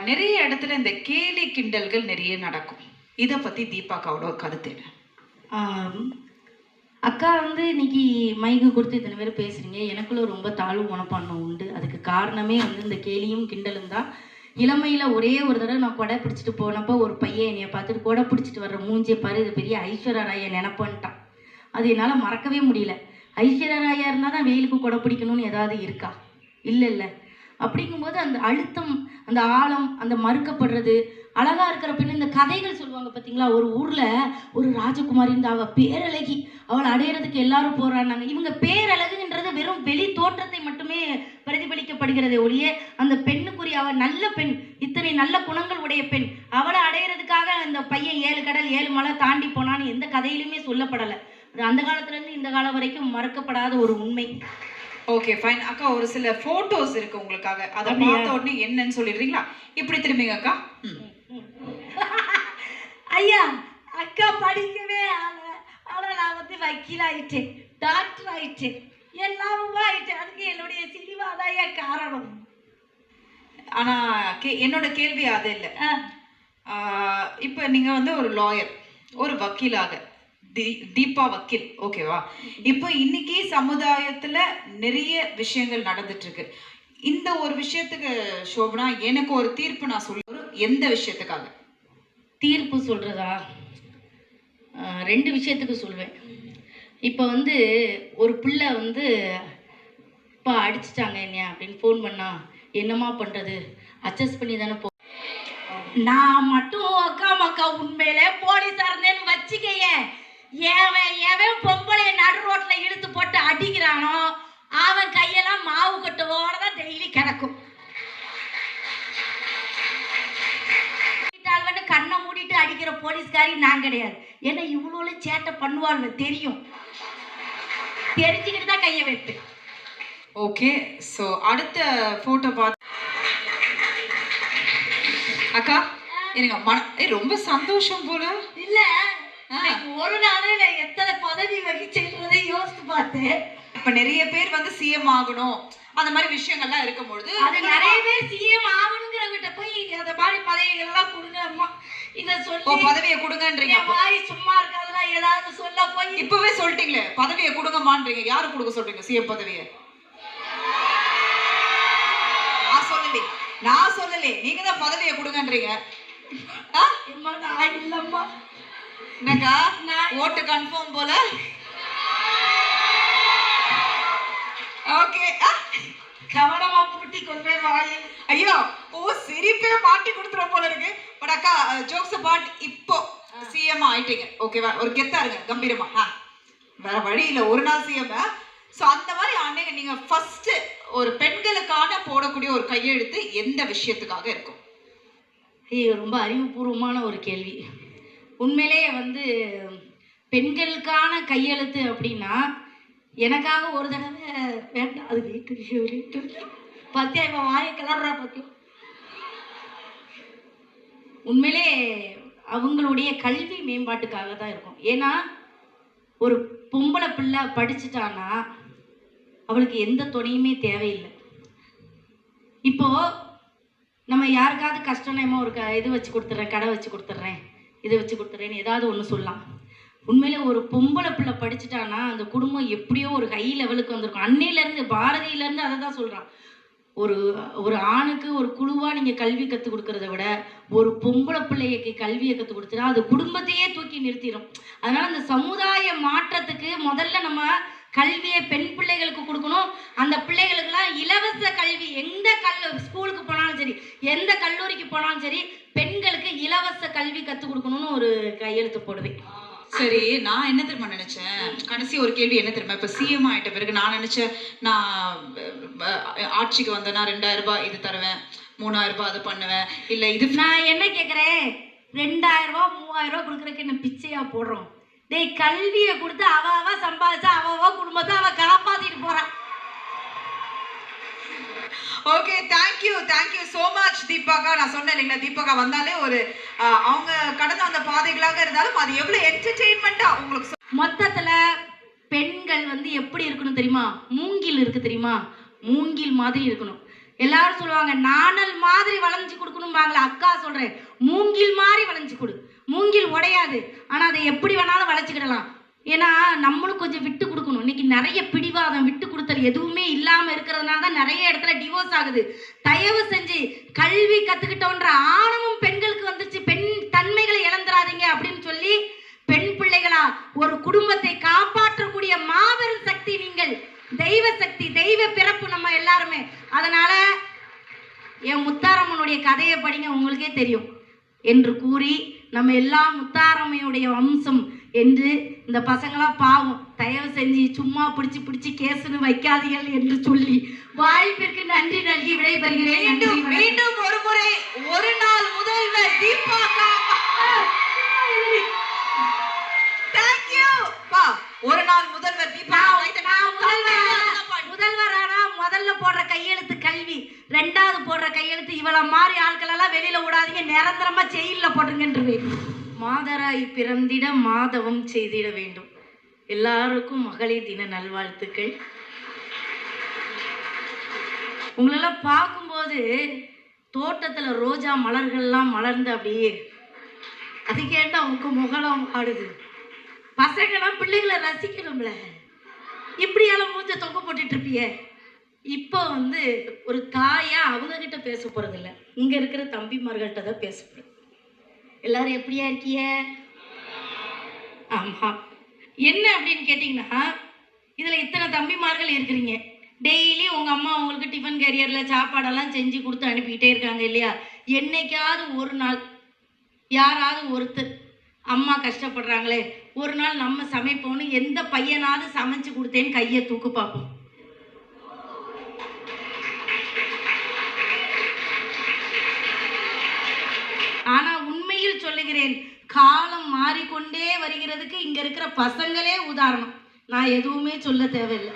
நிறைய இடத்துல இந்த கேலி கிண்டல்கள் நிறைய நடக்கும். இதை பத்தி தீபாக்காவோட ஒரு கருத்து என்ன? அக்கா வந்து இன்னைக்கு மைக்கு கொடுத்து இத்தனை பேர் பேசுறீங்க. எனக்குள்ள ரொம்ப தாழ்வு மனப்பான்மை உண்டு. அதுக்கு காரணமே வந்து இந்த கேலியும் கிண்டலும் தான். இளமையில ஒரே ஒரு தடவை நான் கொடை பிடிச்சிட்டு போனப்போ ஒரு பையன் என்னைய பார்த்துட்டு கொடை பிடிச்சிட்டு வர்ற மூஞ்சியை பாரு, இது பெரிய ஐஸ்வர்யா ராயை நினைப்பன்ட்டான். அது என்னால் மறக்கவே முடியல. ஐஸ்வர்யா ராயா இருந்தால் தான் வெயிலுக்கு கொடை பிடிக்கணும்னு ஏதாவது இருக்கா? இல்லை. அப்படிங்கும்போது அந்த அழுத்தம், அந்த ஆழம், அந்த மறுக்கப்படுறது, அழகா இருக்கிற பெண்ணு, இந்த கதைகள் சொல்லுவாங்க பார்த்தீங்களா, ஒரு ஊர்ல ஒரு ராஜகுமாரி இருந்த, அவ பேரழகி, அவளை அடையிறதுக்கு எல்லாரும் போராடினாங்க. இவங்க பேரழகுன்றது வெறும் வெளி தோற்றத்தை மட்டுமே பிரதிபலிக்கப்படுகிறதே ஒழிய அந்த பெண்ணுக்குரிய அவள் நல்ல பெண், இத்தனை நல்ல குணங்கள் உடைய பெண், அவளை அடையிறதுக்காக அந்த பையன் 7 கடல் 7 மலை தாண்டி போனான்னு எந்த கதையிலுமே சொல்லப்படலை. அது அந்த காலத்துல இருந்து இந்த காலம் வரைக்கும் மறக்கப்படாத ஒரு உண்மை. ஓகே ஃபைன் அக்கா, ஒரு சில போட்டோஸ் இருக்கு உங்களுக்காக, அதை பார்த்த உடனே என்னன்னு சொல்லிடுறீங்களா? இப்படி திரும்பிங்க அக்கா. ஐயா, அக்கா படிக்கவே ஆனா நான் வந்து வக்கீல் ஆயிட்டேன், டாக்டர் ஆயிட்டேன், எல்லாமும் ஆயிட்டேன். அதுக்கு என்னுடைய சினிமாதான் காரணம். ஆனா என்னோட கேள்வி அது இல்லை. இப்ப நீங்க வந்து ஒரு லாயர், ஒரு வக்கீலாக, தீபா வக்கீல், ஓகேவா? இப்போ இன்னைக்கு சமுதாயத்துல நிறைய விஷயங்கள் நடந்துட்டு இருக்கு. இந்த ஒரு விஷயத்துக்கு சோபனா எனக்கு ஒரு தீர்ப்பு நான் சொல்லுறேன். எந்த விஷயத்துக்காக தீர்ப்பு சொல்றதா? 2 விஷயத்துக்கு சொல்வேன். இப்போ வந்து ஒரு பிள்ளை வந்து இப்போ அடிச்சிட்டாங்க என்னையா அப்படின்னு ஃபோன் பண்ணா என்னம்மா பண்றது? அட்ஜஸ்ட் பண்ணி தானே போ. நான் மட்டும் அக்கா உண்மையிலே போலீஸா இருந்தேன்னு வச்சுக்கைய, எவன் பொம்பளைய நடு ரோட்ல இழுத்து போட்டு அடிக்கிறானோ அவன் கையெல்லாம் மாவு கட்டுவோட தான் டெய்லி கிடக்கும். கண்ணை மூடிட்டு அடிக்கிற போலீஸ்காரி நான் கிடையாது. ஏன்னா இவ்வளோ சேட்டை பண்ணுவாள் தெரியும், தெரிஞ்சுக்கிட்டு தான் கையை வைப்பேன். ஓகே, ஸோ அடுத்த போட்டோ பார்த்து அக்கா எனக்கு ரொம்ப சந்தோஷம் போல. இல்ல, ஒரு நாளையில எத்தனை பதவி வகிச்சுன்றதை யோசித்து பார்த்தேன். இப்ப நிறைய பேர் வந்து சிஎம் ஆகணும் அந்த மாதிரி விஷயங்கள்லாம் இருக்கும் பொழுது, அது நிறைய பேர் சிஎம் ஆகணுங்கிறவங்கிட்ட போய் அந்த மாதிரி பதவிகள் எல்லாம் கொடுங்க அம்மா, இத சொல்லி பதவியை கொடுங்கன்றீங்க. வாய் சும்மா இருக்காதுல, ஏதாவது சொல்ல போய் இப்பவே சொல்லிட்டீங்களே பதவியை கொடுங்கம்மான்றீங்க. யாரு கொடுக்க சொல்றீங்க சிஎம் பதவியை? நான் சொல்லலே, நீங்க தான் பதவியை கொடுங்கன்றீங்க. நான் இல்லம்மா. என்னக்கா ஓட்டு கன்ஃபார்ம் போல? ஓகே, கவனமா பூட்டி கொள்வேன் வாயை. ஐயோ, சிரிப்பே மாட்டி கொடுத்துற போல இருக்கு. பட் அக்கா, ஜோக்ஸ் அபார்ட், இப்போ சிஎம் ஆயிட்டீங்க, ஓகேவா? ஒரு கெத்தா இருங்க, கம்பீரமா. வேற வழி இல்லை, ஒரு நாள் சிஎம். ஸோ அந்த மாதிரி அன்னைக்கு நீங்க ஃபர்ஸ்ட் ஒரு பெண்களுக்கான போடக்கூடிய ஒரு கையெழுத்து எந்த விஷயத்துக்காக இருக்கும்? ரொம்ப அறிவுபூர்வமான ஒரு கேள்வி. உண்மையிலே வந்து பெண்களுக்கான கையெழுத்து அப்படின்னா, எனக்காக ஒரு தடவை வேண்டாம், அது வீட்டு பத்தியா இப்போ வாயை கிளறா பத்தியம். உண்மையிலே அவங்களுடைய கல்வி மேம்பாட்டுக்காக தான் இருக்கும். ஏன்னா ஒரு பொம்பளை பிள்ளை படிச்சுட்டான்னா அவளுக்கு எந்த துணையுமே தேவையில்லை. இப்போ நம்ம யாருக்காவது கஷ்டமா ஒரு இது வச்சு கொடுத்துட்றேன், கடை வச்சு கொடுத்துட்றேன், இதை வச்சு கொடுத்துட்றேன்னு ஏதாவது ஒன்று சொல்லலாம். உண்மையிலே ஒரு பொம்பளை பிள்ளை படிச்சுட்டான்னா அந்த குடும்பம் எப்படியோ ஒரு ஹை லெவலுக்கு வந்திருக்கும். அன்னையிலேருந்து, பாரதியிலேருந்து அதை தான் சொல்கிறான். ஒரு ஆணுக்கு ஒரு குழுவாக நீங்கள் கல்வி கற்றுக் கொடுக்கறத விட ஒரு பொம்பளை பிள்ளைக்கு கல்வியை கற்றுக் கொடுத்துட்டா அது குடும்பத்தையே தூக்கி நிறுத்திடும். அதனால் அந்த சமுதாய மாற்றத்துக்கு முதல்ல நம்ம கல்வியை பெண் பிள்ளைகளுக்கு கொடுக்கணும். அந்த பிள்ளைகளுக்கெல்லாம் இலவச கல்வி, எந்த ஸ்கூலுக்கு போனாலும் சரி, எந்த கல்லூரிக்கு போனாலும் சரி, பெண்களுக்கு இலவச கல்வி கற்றுக் கொடுக்கணும்னு ஒரு கையெழுத்து போடுவேன். சரி, நான் என்ன தெரியுமா நினைச்சேன், கடைசி ஒரு கேள்வி என்ன தெரியுமா, இப்ப சிஎம் ஆயிட்ட பிறகு நான் நினைச்சேன், நான் ஆட்சிக்கு வந்தேன்னா 2000 ரூபாய் இது தருவேன், 3000 ரூபாய் அதை பண்ணுவேன். இல்ல இது நான் என்ன கேட்குறேன், 2000 ரூபா 3000 ரூபா கொடுக்குறதுக்கு என்ன பிச்சையா போடுறோம்? டேய், கல்வியை கொடுத்து அவ சம்பாதிச்சா அவ குடும்பத்தை அவ காப்பாத்திட்டு போறான். ஓகே, தேங்க்யூ சோ மச் தீபாக்கா. நான் சொன்னேன் இல்லைங்களா, தீபாக்கா வந்தாலே ஒரு அவங்க கடந்து வந்த பாதைகளாக இருந்தாலும் அது எவ்வளவு என்டர்டெயின்மெண்டா உங்களுக்கு. மொத்தத்துல பெண்கள் வந்து எப்படி இருக்கணும் தெரியுமா? மூங்கில் இருக்கு தெரியுமா? மூங்கில் மாதிரி இருக்கணும். எல்லாரும் சொல்லுவாங்க நாணல் மாதிரி வளைஞ்சு கொடுக்கணும்பாங்களே, அக்கா சொல்றேன் மூங்கில் மாதிரி வளைஞ்சு கொடு. மூங்கில் உடையாது, ஆனா அதை எப்படி வேணாலும் வளைச்சுக்கிடலாம். ஏன்னா நம்மளும் கொஞ்சம் விட்டு கொடுக்கணும். இன்னைக்கு நிறைய பிடிவாதம், விட்டு கொடுத்தல் எதுவுமே இல்லாம இருக்கிறதுனால தான் நிறைய இடத்துல டிவோர்ஸ் ஆகுது. தயவு செஞ்சு கல்வி கத்துக்கிட்டோன்ற ஆணவம் பெண்களுக்கு வந்துருச்சு. பெண் தன்மைகளை இழந்துராதீங்க அப்படின்னு சொல்லி, பெண் பிள்ளைகளா ஒரு குடும்பத்தை காப்பாற்றக்கூடிய மாபெரும் சக்தி நீங்கள். தெய்வ சக்தி, தெய்வ பிறப்பு நம்ம எல்லாருமே. அதனால என் முத்தாரம்மனுடைய கதையை படிங்க, உங்களுக்கே தெரியும் என்று கூறி, நம்ம எல்லாம் முத்தாரம்மையுடைய வம்சம் என்று இந்த பசங்களாம் பாவம், தயவு செஞ்சு சும்மா பிடிச்சு கேசுன்னு வைக்காதீர்கள் என்று சொல்லி வாய்ப்பிற்கு நன்றி நல்கி விடைபெறுகிறேன். மீண்டும் ஒரு முறை ஒரு நாள் முதல்வர் தீபா ஒரு நாள் முதல்வர் தீபா முதல்வரானா முதல்ல போடுற கையெழுத்து கல்வி, ரெண்டாவது போடுற கையெழுத்து இவள மாதிரி ஆட்கள் எல்லாம் வெளியில விடாதீங்க, நிரந்தரமா ஜெயில போட்டுங்கன்று. மாதராய் பிறந்திட மாதவம் செய்திட வேண்டும். எல்லாருக்கும் மகளிர் தின நல்வாழ்த்துக்கள். உங்களெல்லாம் பார்க்கும்போது தோட்டத்துல ரோஜா மலர்கள்லாம் மலர்ந்து அப்படியே அது கேட்டா உங்க முகலாம் ஆடுது. பசங்கெல்லாம் பிள்ளைகளை ரசிக்கணும்ல, இப்படியெல்லாம் மூஞ்ச தொங்க போட்டுட்டு இருப்பிய. இப்போ ஒரு தாயா அவங்க கிட்ட பேச போறது இல்லை, இங்க இருக்கிற தம்பிமார்கள்ட்ட தான் பேச போறேன். எல்லாரும் எப்படியா இருக்கிய? ஆமா, என்ன அப்படின்னு கேட்டீங்கன்னா, இதுல இத்தனை தம்பிமார்கள் இருக்கிறீங்க. டெய்லி உங்க அம்மா உங்களுக்கு டிஃபன் கேரியர்ல சாப்பாடெல்லாம் செஞ்சு கொடுத்து அனுப்பிக்கிட்டே இருக்காங்க இல்லையா? என்னைக்காவது ஒரு நாள் யாராவது ஒருத்தர் அம்மா கஷ்டப்படுறாங்களே, ஒரு நாள் நம்ம சமைப்போம்னு எந்த பையனாவது சமைச்சு கொடுத்தேன்னு கையை தூக்கு பார்ப்போம். ஆனா உண்மையில் சொல்லுகிறேன், காலம் மாறிக்கொண்டே வருகிறதுக்கு இங்க இருக்கிற பசங்களே உதாரணம். நான் எதுவுமே சொல்ல தேவையில்லை.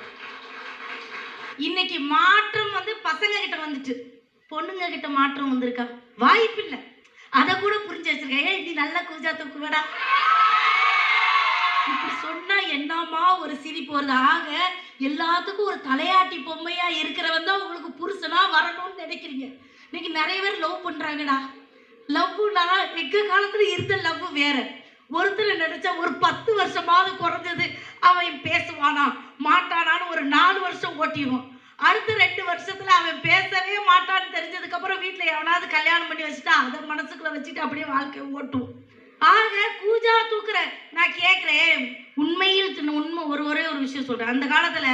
இன்னைக்கு மாற்றம் பசங்க கிட்ட வந்துட்டு, பொண்ணுங்க கிட்ட மாற்றம் வந்திருக்கா? வாய்ப்பு இல்லை. அதை கூட புரிஞ்சு வச்சிருக்கேன். நீ நல்லா கூஜா தூக்குவடா இப்படி சொன்னா என்னமா ஒரு சிரிப்பு வருது. ஆக எல்லாத்துக்கும் ஒரு தலையாட்டி பொம்மையா இருக்கிறவன் தான் உங்களுக்கு புருஷனா வரணும்னு நினைக்கிறீங்க. இன்னைக்கு நிறைய பேர் லவ் பண்றாங்கடா. லவ்னா எங்க காலத்துல இருந்த லவ் வேற. ஒருத்தர் நினைச்சா ஒரு 10 வருஷமாவது குறைஞ்சது அவன் பேசுவானா மாட்டானான்னு ஒரு 4 வருஷம் ஓட்டிடுவான். அடுத்த 2 வருஷத்துல அவன் பேசவே மாட்டான்னு தெரிஞ்சதுக்கு அப்புறம் வீட்டுல எவனாவது கல்யாணம் பண்ணி வச்சுட்டா அதை மனசுக்குள்ள வச்சுட்டு அப்படியே வாழ்க்கையை ஓட்டும். ஆக கூஜா தூக்குற. நான் கேட்கிறேன், உண்மையில் உண்மை ஒரே ஒரு விஷயம் சொல்றேன். அந்த காலத்துல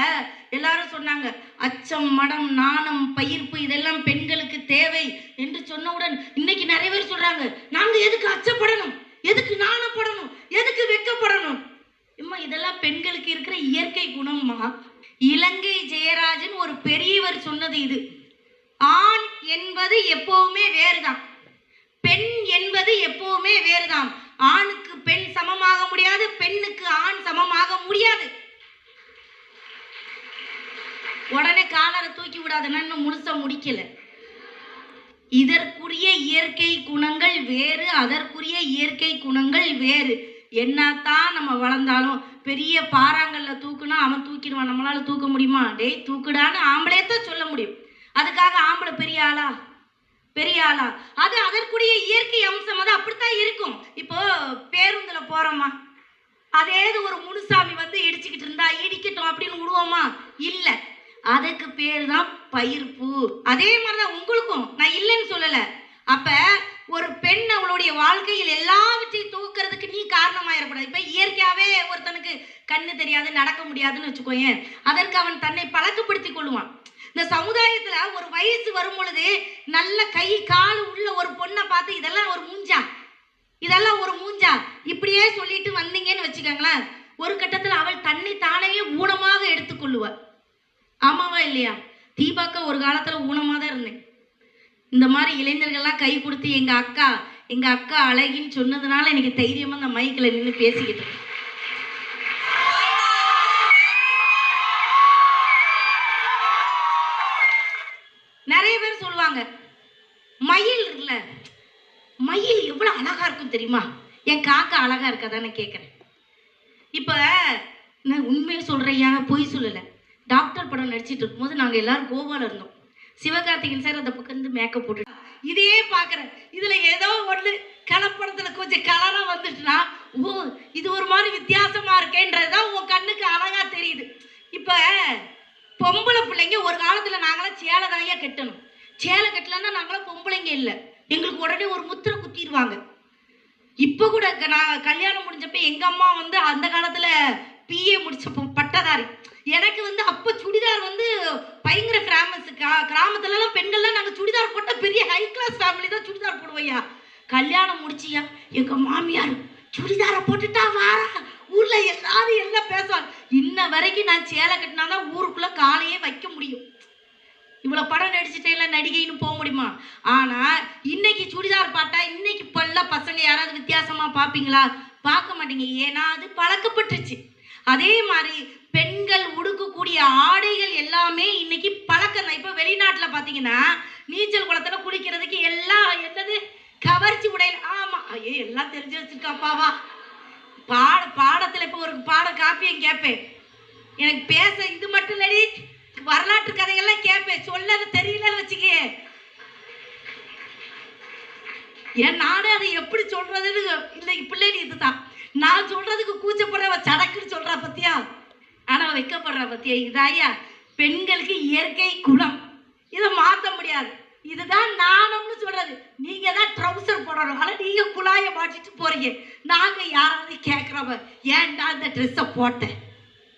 எல்லாரும் சொன்னாங்க, அச்சம், மடம், நாணம், பயிர்ப்பு இதெல்லாம் பெண்களுக்கு தேவை என்று சொன்னவுடன் இன்னைக்கு நிறைய பேர் சொல்றாங்க, நாங்க எதுக்கு அச்சப்படணும், எதுக்கு நாணப்படணும், எதுக்கு வெக்கப்படணும்? இம்மா இதெல்லாம் பெண்களுக்கு இருக்கிற இயற்கை குணம்மா. இலங்கை ஜெயராஜன் ஒரு பெரியவர் சொன்னது இது. ஆண் என்பது எப்பவுமே வேறுதான், பெண் என்பது எப்பவுமே வேறுதான். ஆணுக்கு பெண் சமமாக முடியாது, பெண்ணுக்கு ஆண் சமமாக முடியாது. உடனே காலரை தூக்கி விடாதுன்னா இன்னும் முழுசா முடிக்கல. இதற்குரிய இயற்கை குணங்கள் வேறு, அதற்குரிய இயற்கை குணங்கள் வேறு. என்னத்தான் நம்ம வளர்ந்தாலும் பெரிய பாறாங்கல்ல தூக்குனா அவன் தூக்கிடுவான், நம்மளால தூக்க முடியுமா? டேய் தூக்குடான்னு ஆம்பளையத்தான் சொல்ல முடியும். அதுக்காக ஆம்பளை பெரிய ஆளா? பெரிய ஆளா? அது அதற்குரிய இயற்கை அம்சம், அது அப்படித்தான் இருக்கும். இப்போ பேருந்துல போறோமா, அதே ஒரு முனுசாமி இடிச்சுக்கிட்டு இருந்தா இடிக்கட்டும் அப்படின்னு விடுவோமா? இல்ல, அதுக்கு பேரு தான் பயிர்ப்பு. அதே மாதிரிதான் உங்களுக்கும், நான் இல்லைன்னு சொல்லல. அப்ப ஒரு பெண் அவளுடைய வாழ்க்கையில் எல்லாவற்றையும் தூக்குறதுக்கு நீ காரணமாயிடக்கூடாது. இப்ப இயற்கையாவே ஒருத்தனுக்கு கண்ணு தெரியாது, நடக்க முடியாதுன்னு வச்சுக்கோயேன், அதற்கு அவன் தன்னை பழக்கப்படுத்தி கொள்ளுவான். இந்த சமுதாயத்துல ஒரு வயசு வரும் பொழுது நல்ல கை கால் உள்ள ஒரு பொண்ணை பார்த்து இதெல்லாம் ஒரு மூஞ்சா, இதெல்லாம் ஒரு மூஞ்சா இப்படியே சொல்லிட்டு வந்தீங்கன்னு வச்சுக்கோங்களேன், ஒரு கட்டத்துல அவள் தன்னை தானே ஊனமாக எடுத்துக்கொள்ளுவாள். ஆமாவா இல்லையா? தீபாக்க ஒரு காலத்துல ஊனமா தான் இருந்தேன். இந்த மாதிரி இளைஞர்கள்லாம் கை கொடுத்து எங்க அக்கா அழகின்னு சொன்னதுனால எனக்கு தைரியமா அந்த மைக்கில் நின்று பேசிக்கிட்டு இருக்கேன். நிறைய பேர் சொல்லுவாங்க, மயில் இருக்குல்ல, மயில் எவ்வளவு அழகா இருக்கும் தெரியுமா? என் காக்கா அழகா இருக்காதான்னு கேட்கிறேன். இப்ப நான் உண்மையை சொல்றையா, பொய் சொல்லல. டாக்டர் படம் நடிச்சிட்டு இருக்கும்போது நாங்க எல்லாரும் கோவால இருந்தோம். சிவகார்த்திகேயன் சார் அந்த பக்கம் இருந்து மேக்கப் போட்டு இதே பார்க்குறேன். இதுல ஏதோ ஒன்று கலப்படத்துல கொஞ்சம் கலரா வந்துட்டுனா, ஓ இது ஒரு மாதிரி வித்தியாசமா இருக்கேன்றதுதான் உன் கண்ணுக்கு அழகா தெரியுது. இப்ப பொம்பளை பிள்ளைங்க ஒரு காலத்துல நாங்களாம் சேலை தாயா கட்டணும். சேலை கட்டலன்னா நாங்களாம் பொம்பளைங்க இல்லை, எங்களுக்கு உடனே ஒரு முத்திரை குத்திடுவாங்க. இப்ப கூட நான் கல்யாணம் முடிஞ்சப்ப எங்க அம்மா வந்து அந்த காலத்துல பிஏ முடிச்ச பட்டதாரி. எனக்கு வந்து அப்ப சுடிதார் வந்து பயங்கர ஃபேமஸ். கிராமத்துல எல்லாம் பெண்கள்லாம் நாங்க சுடிதார் போட்ட பெரிய ஹை கிளாஸ் ஃபேமிலி தான் சுடிதார் போடுவோயா. கல்யாணம் முடிச்சியா எங்க மாமியார் சுடிதாரை போட்டுட்டா வாரா, ஊர்ல எல்லாரும் எல்லாம் பேசுவாங்க. இன்ன வரைக்கும் நான் சேலை கட்டினாதான் ஊருக்குள்ள காலையே வைக்க முடியும். இவ்வளவு படம் நடிச்சுட்டே இல்லை நடிகைன்னு போக முடியுமா? ஆனா இன்னைக்கு சுடிதார் பாட்டா இன்னைக்கு பல்ல பசங்க யாராவது வித்தியாசமா பாப்பீங்களா? பார்க்க மாட்டீங்க. ஏன்னா அது பழக்கப்பட்டுருச்சு. அதே மாதிரி பெண்கள் உடுக்கக்கூடிய ஆடைகள் எல்லாமே இன்னைக்கு பழக்கம் தான். இப்ப வெளிநாட்டுல பாத்தீங்கன்னா நீச்சல் குளத்துல குளிக்கிறதுக்கு எல்லாம் என்னது கவர்ச்சி உடையில. ஆமா ஐயே எல்லாம் தெரிஞ்சு வச்சிருக்காப்பாவா. பாடத்துல இப்ப ஒரு பாட காப்பியம் கேட்பேன். எனக்கு பேச இது மட்டும் இல்லடி, வரலாற்று கதைகள்லாம் கேட்பேன். சொல்லது தெரியலன்னு வச்சுக்கே, ஏன் நானே அதை எப்படி சொல்றதுன்னு இல்லை. பிள்ளைங்க இதுதான் நான் சொல்றதுக்கு கூச்சப்படுற சடக்குன்னு சொல்றா பத்தியா, ஆனா வைக்கப்படுற பத்தியா. இதாயா பெண்களுக்கு இயற்கை குணம், இதை மாற்ற முடியாது. இதுதான் நாணம்னு சொல்றது. நீங்க தான் ட்ரௌசர் போடணும், ஆனா நீங்க குழாய மாட்டிட்டு போறீங்க. நாங்க யாராவது கேட்கிறோம ஏன்டா இந்த ட்ரெஸ்ஸை போட்டேன்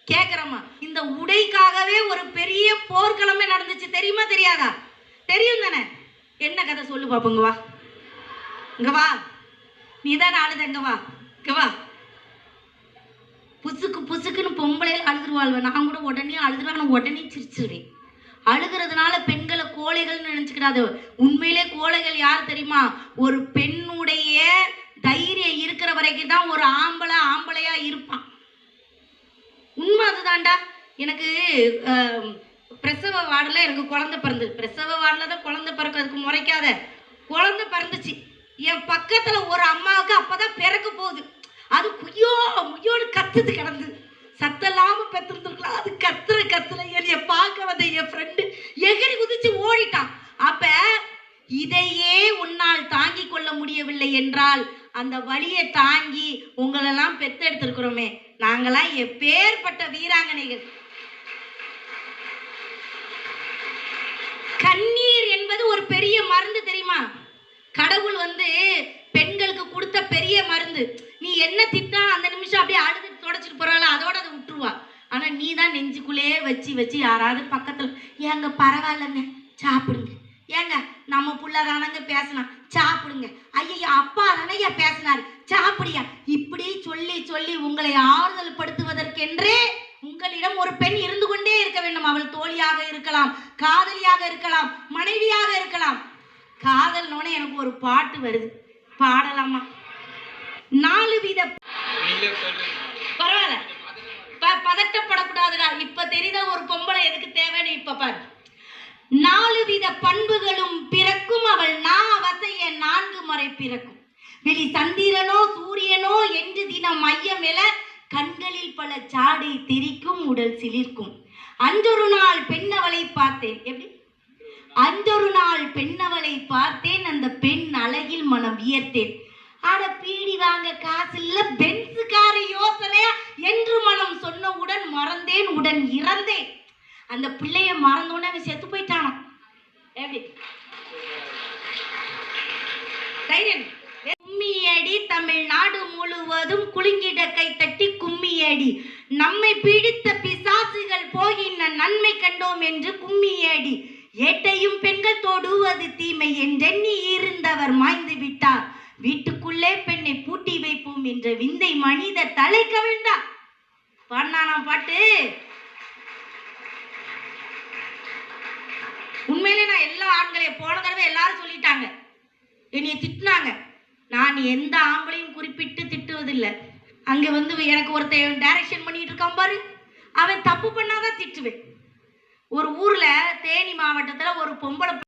கேட்கிறோமா? இந்த உடைக்காகவே ஒரு பெரிய போர்க்களமே நடந்துச்சு. தெரியுமா தெரியாதா? தெரியும் தானே. என்ன கதை சொல்லு பாப்போங்க. வா இங்க வா, நீதான் அழுத. இங்க வா இங்க வா. புசுக்கு புசுக்குன்னு பொம்பளையில அழுதுருவாள்வ. நான் கூட உடனே அழுதுருவேன், நான் உடனே சிரிச்சிருவேன். அழுகிறதுனால பெண்களை கோழைகள்னு நினைச்சுக்கிடாது. உண்மையிலே கோழைகள் யார் தெரியுமா? ஒரு பெண்ணுடைய தைரியம் இருக்கிற வரைக்கும் தான் ஒரு ஆம்பளையா இருப்பான். உண்மை அதுதான்டா. எனக்கு பிரசவ வார்டில் எனக்கு குழந்தை பிறந்தது. பிரசவ வார்டில் தான் குழந்தை பிறக்கிறதுக்கு முறைக்காத குழந்தை பிறந்துச்சு. என் பக்கத்துல ஒரு அம்மாவுக்கு அப்பதான் பிறக்க போகுது. அது குய்யோ முய்யோடு கத்துது கிடந்து. சத்தல்லாம பெற்றிருந்துருக்கலாம். அது கத்துல என்னைய பார்க்க வந்த என் ஃப்ரெண்டு எகிரி குதிச்சு ஓடிட்டான். அப்ப இதையே உன்னால் தாங்கி கொள்ள முடியவில்லை என்றால் அந்த வலியை தாங்கி உங்களெல்லாம் பெத்தெடுத்திருக்கிறோமே, நாங்களாம் எப்பேற்பட்ட வீராங்கனைகள். கண்ணீர் என்பது ஒரு பெரிய மருந்து தெரியுமா? கடவுள் வந்து பெண்களுக்கு கொடுத்த பெரிய மருந்து. நீ என்ன திட்டா அந்த நிமிஷம் அப்படியே அழுது தொடச்சிட்டு போறாள், அதோட அதை விட்டுருவா. ஆனா நீ தான் நெஞ்சுக்குள்ளே வச்சு யாராவது பக்கத்துல ஏங்க பரவாயில்லங்க சாப்பிடுங்க, ஏங்க நம்ம புள்ள தானங்க பேசினா சாப்பிடுங்க, ஐயா அப்பா தானே பேசினாரு சாப்பிடியா, இப்படி சொல்லி உங்களை ஆறுதல் படுத்துவதற்கென்றே உங்களிடம் ஒரு பெண் இருந்து கொண்டே இருக்க வேண்டும். அவள் தோழியாக இருக்கலாம், காதலியாக இருக்கலாம், மனைவியாக இருக்கலாம். காதல்னோட எனக்கு ஒரு பாட்டு வருது, பாடலாமா? 4 வித பரவாயில்ல, பதட்டப்படக்கூடாதுடா. இப்ப தெரியுதா ஒரு பொம்பளை எதுக்கு தேவைன்னு? இப்ப பாரு. 4 வித பண்புகளும் பிறக்கும் அவள் வசைய 4 முறை பிறக்கும். வெளி சந்திரனோ சூரியனோ என்று தினம் மையமெல கண்களில் பல சாடை தெரிக்கும் உடல் சிலிர்க்கும். அன்றொரு நாள் பெண்ணவளை பார்த்தேன். எப்படி? அன்றொரு நாள் பெண்ணவளை பார்த்தேன், அந்த பெண் அழகில் மனம் வியர்த்தேன். ஆட பீடி வாங்க காசு இல்ல, பென்ஸுக்கார யோசனையா என்று மனம் சொன்னவுடன் மறந்தேன், உடன் இறந்தேன். அந்த பிள்ளைய மறந்தோன்னு அவன் செத்து போயிட்டானா. எப்படி? கும்மியடி தமிழ்நாடு முழுவதும் குலுங்கிட கை தட்டி கும்மியடி. நம்மை பிடித்த பிசாசுகள் போகின்ற நன்மை கண்டோம் என்று கும்மியடி. ஏட்டையும் பெண்கள் தொடுவது தீமை என்றெண்ணி இருந்தவர் மாய்ந்து விட்டார். வீட்டுக்குள்ளே பெண்ணை பூட்டி வைப்போம் என்ற விந்தை மனித தலை கவிழ்ந்தார். பாடினானா பாட்டு? உண்மையிலே நான் எல்லா ஆண்களையும் போன தடவை எல்லாரும் சொல்லிட்டாங்க, என்னைய திட்டினாங்க. நான் எந்த ஆம்பளையும் குறிப்பிட்டு திட்டுவதில்லை. அங்கே வந்து எனக்கு ஒருத்தன் டைரக்ஷன் பண்ணிட்டு இருக்கான் பாரு, அவன் தப்பு பண்ணாதான் திட்டுவேன். ஒரு ஊர்ல தேனி மாவட்டத்துல ஒரு பொம்பளை